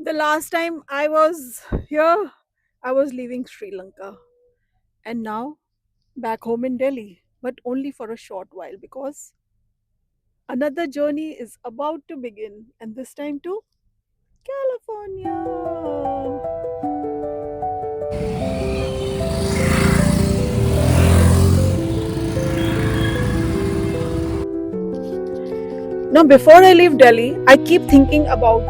The last time I was here, I was leaving Sri Lanka, and now back home in Delhi, but only for a short while because another journey is about to begin, and this time to California. Now, before I leave Delhi, I keep thinking about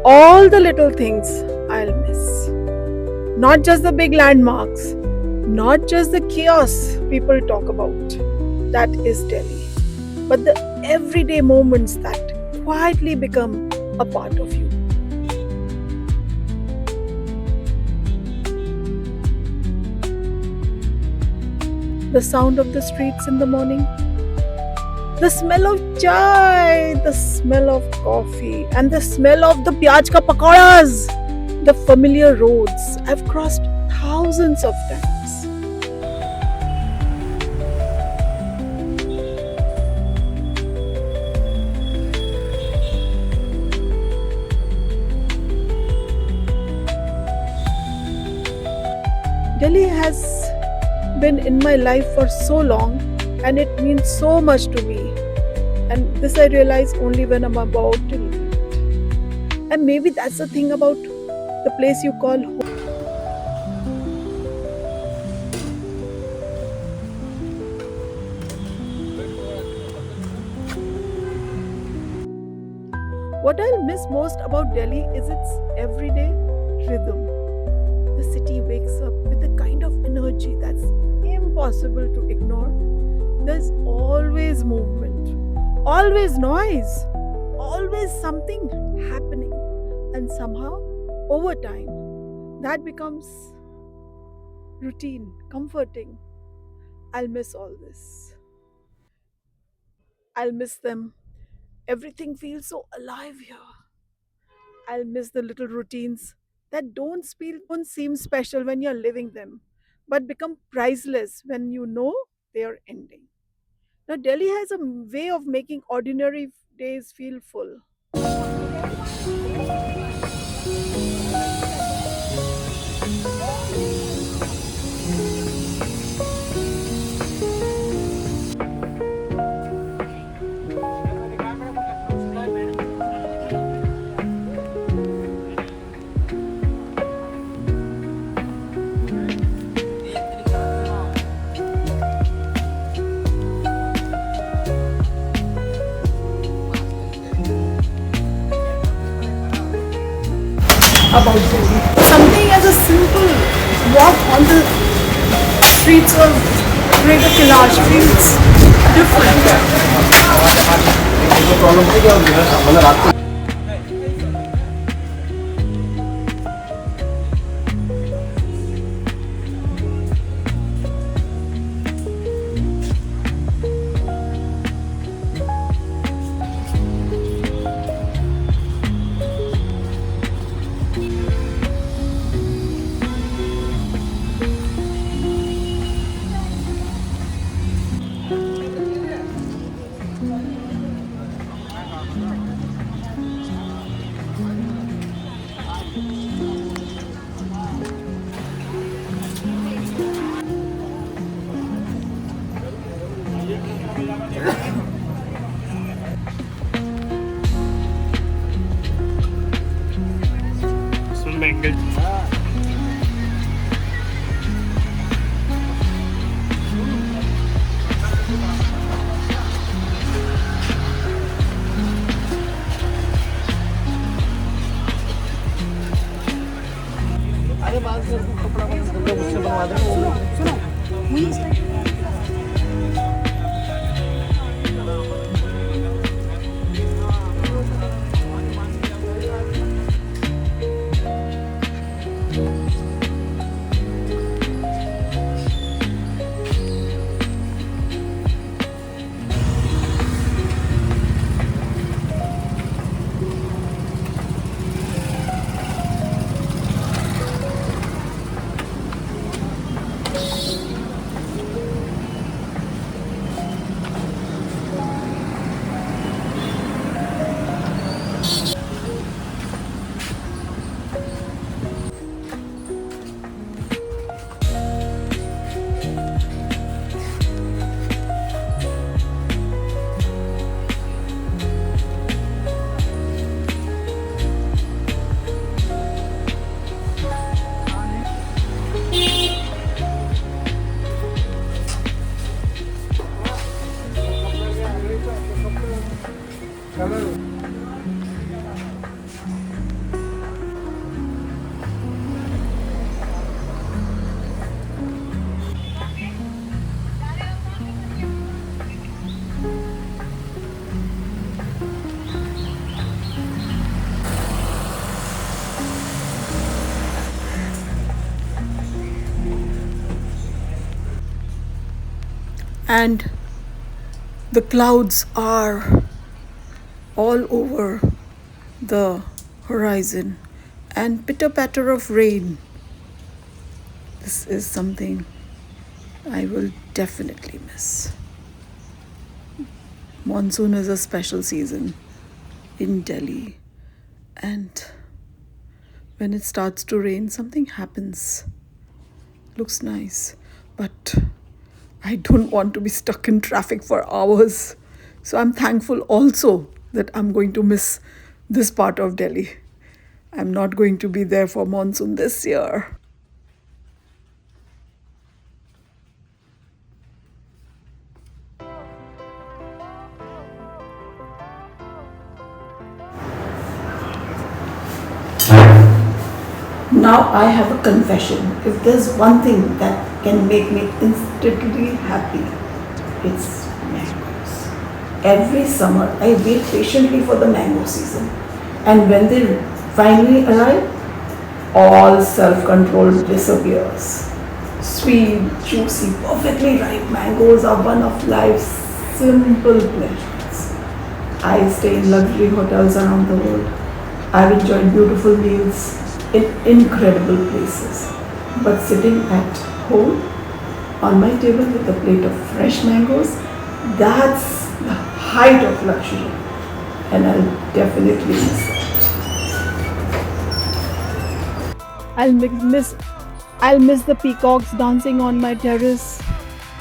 all the little things I'll miss. Not just the big landmarks, not just the chaos people talk about. That is Delhi. But the everyday moments that quietly become a part of you. The sound of the streets in the morning, the smell of chai, the smell of coffee, and the smell of the pyaj ka pakoras, the familiar roads I've crossed thousands of times. Delhi has been in my life for so long and it means so much to me. And this I realize only when I'm about to leave it. And maybe that's the thing about the place you call home. What I'll miss most about Delhi is its everyday rhythm. The city wakes up with a kind of energy that's impossible to ignore. There's always movement, always noise, always something happening. And somehow, over time, that becomes routine, comforting. I'll miss all this. I'll miss them. Everything feels so alive here. I'll miss the little routines that don't seem special when you're living them, but become priceless when you know they are ending. Now, Delhi has a way of making ordinary days feel full. About Delhi. Something as a simple walk on the streets of Greater Kailash feels different. And the clouds are all over the horizon, and pitter patter of rain. This is something I will definitely miss. Monsoon is a special season in Delhi, and when it starts to rain, something happens. Looks nice, but I don't want to be stuck in traffic for hours. So I'm thankful also that I'm going to miss this part of Delhi. I'm not going to be there for monsoon this year. Now I have a confession. If there's one thing that can make me instantly happy, it's mangoes. Every summer I wait patiently for the mango season. And when they finally arrive, all self control disappears. Sweet, juicy, perfectly ripe mangoes are one of life's simple pleasures. I stay in luxury hotels around the world. I've enjoyed beautiful meals in incredible places. But sitting at home on my table with a plate of fresh mangoes, that's the height of luxury. And I'll definitely miss that. I'll miss I'll miss the peacocks dancing on my terrace.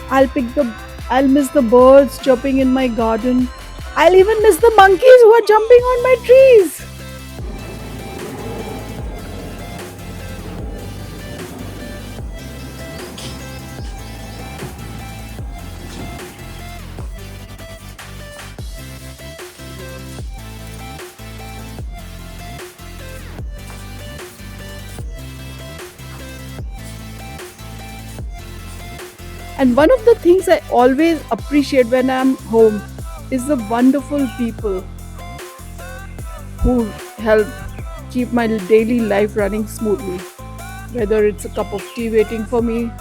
I'll pick the I'll miss the birds chirping in my garden. I'll even miss the monkeys who are jumping on my trees. And one of the things I always appreciate when I'm home is the wonderful people who help keep my daily life running smoothly. Whether it's a cup of tea waiting for me,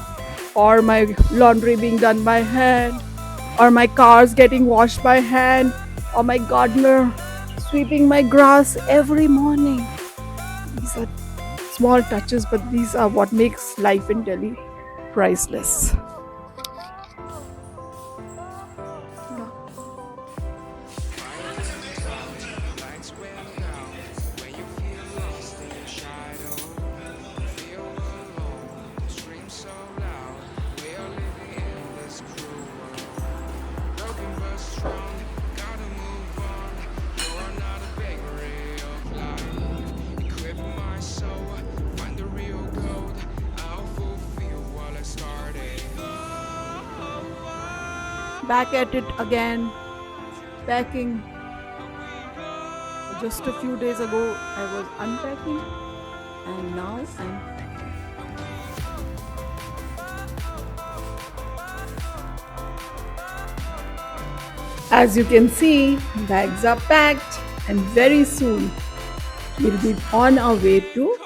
or my laundry being done by hand, or my cars getting washed by hand, or my gardener sweeping my grass every morning. These are small touches, but these are what makes life in Delhi priceless. Back at it again, packing. Just a few days ago, I was unpacking, and now I'm packing. As you can see, bags are packed, and very soon we'll be on our way to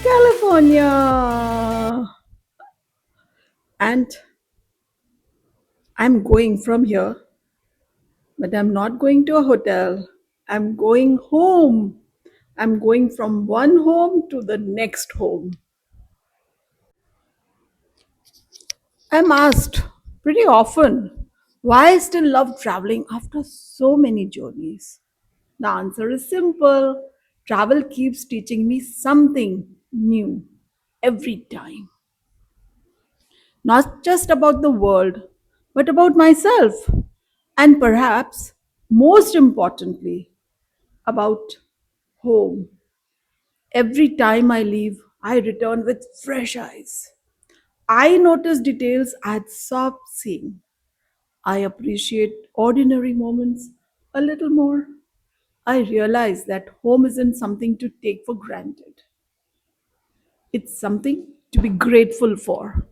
California. And I'm going from here, but I'm not going to a hotel. I'm going home. I'm going from one home to the next home. I'm asked pretty often why I still love traveling after so many journeys. The answer is simple: travel keeps teaching me something new every time. Not just about the world, but about myself. And perhaps most importantly, about home. Every time I leave, I return with fresh eyes. I notice details I'd stopped seeing. I appreciate ordinary moments a little more. I realize that home isn't something to take for granted. It's something to be grateful for.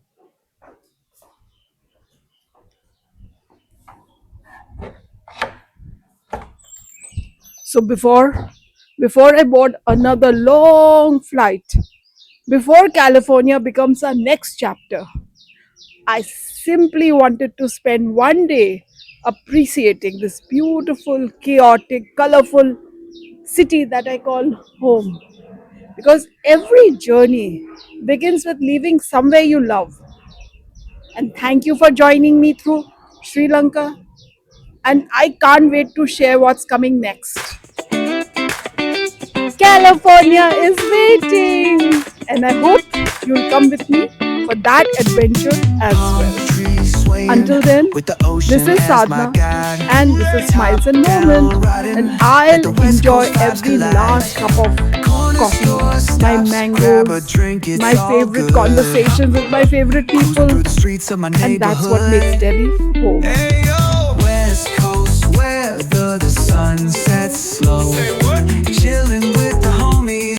So before I board another long flight, before California becomes our next chapter, I simply wanted to spend one day appreciating this beautiful, chaotic, colorful city that I call home. Because every journey begins with leaving somewhere you love. And thank you for joining me through Sri Lanka. And I can't wait to share what's coming next. California is waiting. And I hope you'll come with me for that adventure as well. Until then, this is Sadhna and this is Smiles and Moment. And I'll enjoy every last cup of coffee, my mangoes, my favorite conversations with my favorite people. And that's what makes Delhi home.